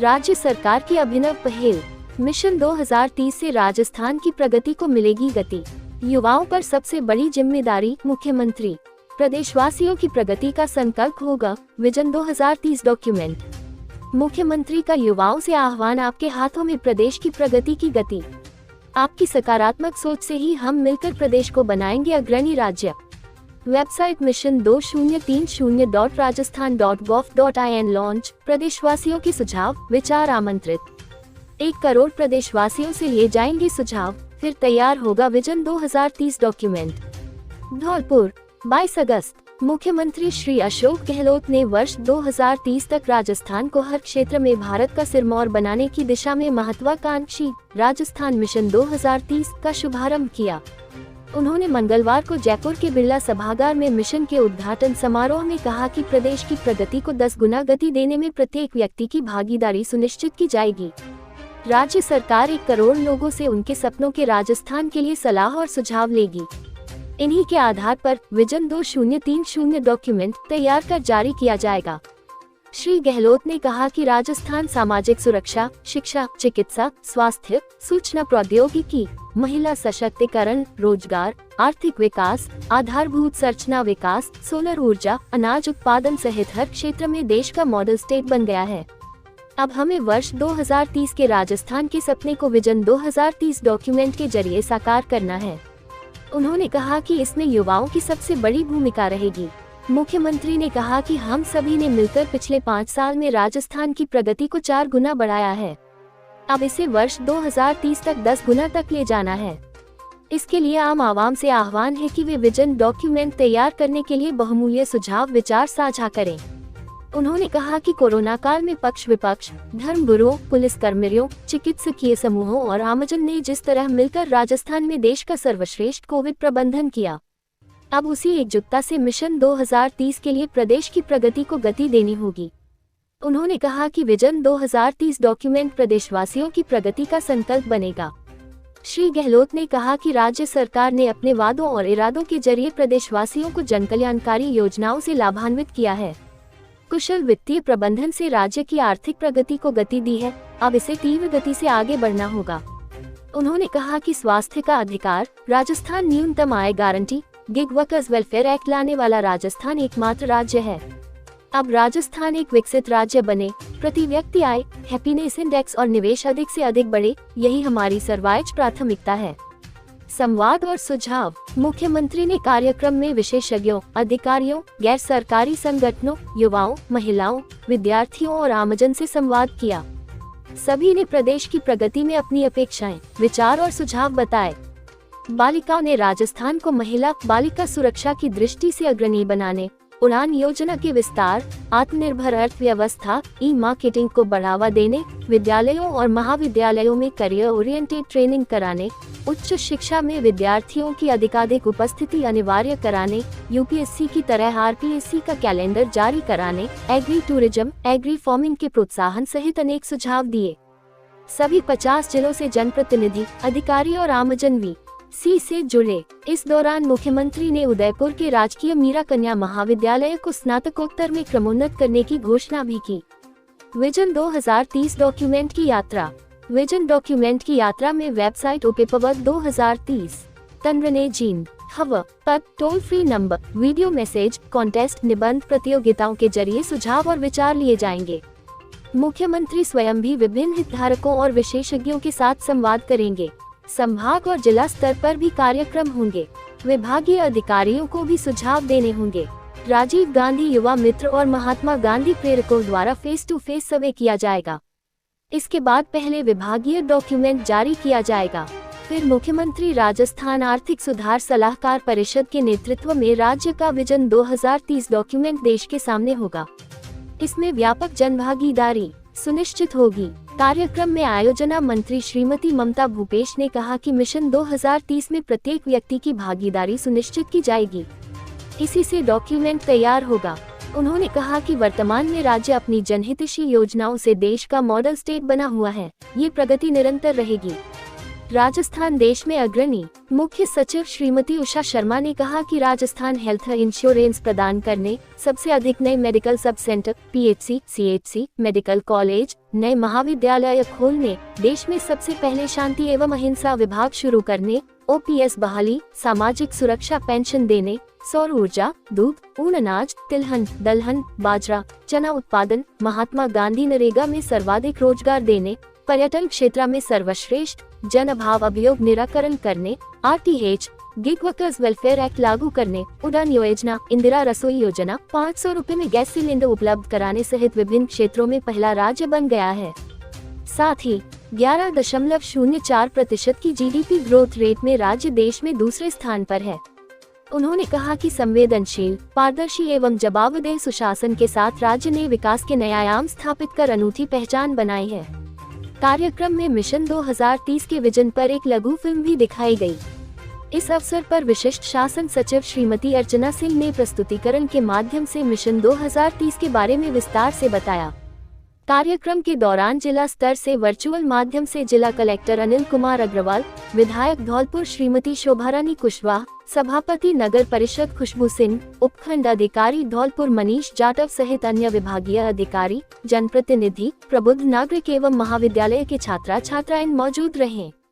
राज्य सरकार की अभिनव पहल। मिशन 2030 से राजस्थान की प्रगति को मिलेगी गति। युवाओं पर सबसे बड़ी जिम्मेदारी, मुख्यमंत्री। प्रदेशवासियों की प्रगति का संकल्प होगा विजन 2030 डॉक्यूमेंट। मुख्यमंत्री का युवाओं से आह्वान, आपके हाथों में प्रदेश की प्रगति की गति। आपकी सकारात्मक सोच से ही हम मिलकर प्रदेश को बनाएंगे अग्रणी राज्य। Website mission2030.rajasthan.gov.in launch. प्रदेशवासियों के सुझाव विचार आमंत्रित। 1 करोड़ प्रदेशवासियों से लिए जाएंगे सुझाव, फिर तैयार होगा विजन 2030 डॉक्यूमेंट। धौलपुर 22 अगस्त। मुख्यमंत्री श्री अशोक गहलोत ने वर्ष 2030 तक राजस्थान को हर क्षेत्र में भारत का सिरमौर बनाने की दिशा में महत्वाकांक्षी राजस्थान मिशन 2030 का शुभारंभ किया। उन्होंने मंगलवार को जयपुर के बिरला सभागार में मिशन के उद्घाटन समारोह में कहा कि प्रदेश की प्रगति को 10 गुना गति देने में प्रत्येक व्यक्ति की भागीदारी सुनिश्चित की जाएगी। राज्य सरकार 1 करोड़ लोगों से उनके सपनों के राजस्थान के लिए सलाह और सुझाव लेगी। इन्हीं के आधार पर विजन 2030 डॉक्यूमेंट तैयार कर जारी किया जाएगा। श्री गहलोत ने कहा कि राजस्थान सामाजिक सुरक्षा, शिक्षा, चिकित्सा, स्वास्थ्य, सूचना प्रौद्योगिकी, महिला सशक्तिकरण, रोजगार, आर्थिक विकास, आधारभूत संरचना विकास, सोलर ऊर्जा, अनाज उत्पादन सहित हर क्षेत्र में देश का मॉडल स्टेट बन गया है। अब हमें वर्ष 2030 के राजस्थान के सपने को विजन 2030 डॉक्यूमेंट के जरिए साकार करना है। उन्होंने कहा कि इसमें युवाओं की सबसे बड़ी भूमिका रहेगी। मुख्यमंत्री ने कहा कि हम सभी ने मिलकर पिछले 5 साल में राजस्थान की प्रगति को 4 गुना बढ़ाया है। अब इसे वर्ष 2030 तक 10 गुना तक ले जाना है। इसके लिए आम आवाम से आह्वान है कि वे विजन डॉक्यूमेंट तैयार करने के लिए बहुमूल्य सुझाव विचार साझा करें। उन्होंने कहा कि कोरोना काल में पक्ष विपक्ष, धर्म गुरुओं, पुलिस कर्मियों, चिकित्सकीय समूहों और आमजन ने जिस तरह मिलकर राजस्थान में देश का सर्वश्रेष्ठ कोविड प्रबंधन किया, अब उसी एकजुटता से मिशन 2030 के लिए प्रदेश की प्रगति को गति देनी होगी। उन्होंने कहा कि विजन 2030 डॉक्यूमेंट प्रदेशवासियों की प्रगति का संकल्प बनेगा। श्री गहलोत ने कहा कि राज्य सरकार ने अपने वादों और इरादों के जरिए प्रदेशवासियों को जनकल्याणकारी योजनाओं से लाभान्वित किया है। कुशल वित्तीय प्रबंधन से राज्य की आर्थिक प्रगति को गति दी है, अब इसे तीव्र गति से आगे बढ़ना होगा। उन्होंने कहा कि स्वास्थ्य का अधिकार, राजस्थान न्यूनतम आय guarantee, gig workers welfare act लाने वाला राजस्थान एकमात्र राज्य है। अब राजस्थान एक विकसित राज्य बने, प्रति व्यक्ति आय, हैप्पीनेस इंडेक्स और निवेश अधिक से अधिक बढ़े, यही हमारी सर्वोच्च प्राथमिकता है। संवाद और सुझाव। मुख्यमंत्री ने कार्यक्रम में विशेषज्ञों, अधिकारियों, गैर सरकारी संगठनों, युवाओं, महिलाओं, विद्यार्थियों और आमजन से संवाद किया। सभी ने प्रदेश की प्रगति में अपनी अपेक्षाएं, विचार और सुझाव बताए। बालिकाओं ने राजस्थान को महिला बालिका सुरक्षा की दृष्टि से अग्रणी बनाने, उड़ान योजना के विस्तार, आत्मनिर्भर अर्थव्यवस्था, ई मार्केटिंग को बढ़ावा देने, विद्यालयों और महाविद्यालयों में करियर ओरिएंटेड ट्रेनिंग कराने, उच्च शिक्षा में विद्यार्थियों की अधिकाधिक उपस्थिति अनिवार्य कराने, यूपीएससी की तरह आरपीएससी का कैलेंडर जारी कराने, एग्री टूरिज्म, एग्री फार्मिंग के प्रोत्साहन सहित अनेक सुझाव दिए। सभी 50 जिलों से जनप्रतिनिधि, अधिकारी और आमजन वी.सी. से जुड़े। इस दौरान मुख्यमंत्री ने उदयपुर के राजकीय मीरा कन्या महाविद्यालय को स्नातकोत्तर में क्रमोन्नत करने की घोषणा भी की। विजन 2030 डॉक्यूमेंट की यात्रा। विजन डॉक्यूमेंट की यात्रा में वेबसाइट ओपेपवर्क 2030, तनरने जींद, हव, पद, toll free number, video message, contest, निबंध प्रतियोगिताओं के जरिए सुझाव और विचार लिए जाएंगे। मुख्यमंत्री स्वयं भी विभिन्न हितधारकों और विशेषज्ञों के साथ संवाद करेंगे। संभाग और जिला स्तर पर भी कार्यक्रम होंगे। विभागीय अधिकारियों को भी सुझाव देने होंगे। राजीव गांधी युवा मित्र और महात्मा गांधी प्रेरकों द्वारा फेस टू फेस सर्वे किया जाएगा। इसके बाद पहले विभागीय डॉक्यूमेंट जारी किया जाएगा, फिर मुख्यमंत्री राजस्थान आर्थिक सुधार सलाहकार परिषद के नेतृत्व में राज्य का विजन 2030 डॉक्यूमेंट देश के सामने होगा। इसमें व्यापक जनभागीदारी सुनिश्चित होगी। कार्यक्रम में आयोजना मंत्री श्रीमती ममता भूपेश ने कहा कि मिशन 2030 में प्रत्येक व्यक्ति की भागीदारी सुनिश्चित की जाएगी, इसी से डॉक्यूमेंट तैयार होगा। उन्होंने कहा कि वर्तमान में राज्य अपनी जनहितैषी योजनाओं से देश का मॉडल स्टेट बना हुआ है, ये प्रगति निरंतर रहेगी। राजस्थान देश में अग्रणी। मुख्य सचिव श्रीमती उषा शर्मा ने कहा कि राजस्थान हेल्थ इंश्योरेंस प्रदान करने, सबसे अधिक नए medical sub centre, PHC, CHC, medical college, नए महाविद्यालय खोलने, देश में सबसे पहले शांति एवं अहिंसा विभाग शुरू करने, ओपीएस बहाली, सामाजिक सुरक्षा पेंशन देने, सौर ऊर्जा, दूध, ऊन अनाज, तिलहन, दलहन, बाजरा, चना उत्पादन, महात्मा गांधी नरेगा में सर्वाधिक रोजगार देने, पर्यटन क्षेत्र में सर्वश्रेष्ठ, जन अभाव अभियोग निराकरण करने, RTH, gig workers welfare act लागू करने, उड़ान योजना, इंदिरा रसोई योजना, 500 रुपए में गैस सिलेंडर उपलब्ध कराने सहित विभिन्न क्षेत्रों में पहला राज्य बन गया है। साथ ही 11.04% की जीडीपी ग्रोथ रेट में राज्य देश में दूसरे स्थान पर है। उन्होंने कहा कि संवेदनशील, पारदर्शी एवं जवाबदेह सुशासन के साथ राज्य ने विकास के नए आयाम स्थापित कर अनूठी पहचान बनाई है। कार्यक्रम में मिशन 2030 के विजन पर एक लघु फिल्म भी दिखाई गई। इस अवसर पर विशिष्ट शासन सचिव श्रीमती अर्चना सिंह ने प्रस्तुतिकरण के माध्यम से मिशन 2030 के बारे में विस्तार से बताया। कार्यक्रम के दौरान जिला स्तर से वर्चुअल माध्यम से जिला कलेक्टर अनिल कुमार अग्रवाल, विधायक धौलपुर श्रीमती शोभारानी कुशवाहा, सभापति नगर परिषद खुशबू सिंह, उपखंड अधिकारी धौलपुर मनीष जाटव सहित अन्य विभागीय अधिकारी, जनप्रतिनिधि, प्रबुद्ध नागरिक एवं महाविद्यालय के छात्रा छात्राएं मौजूद रहे।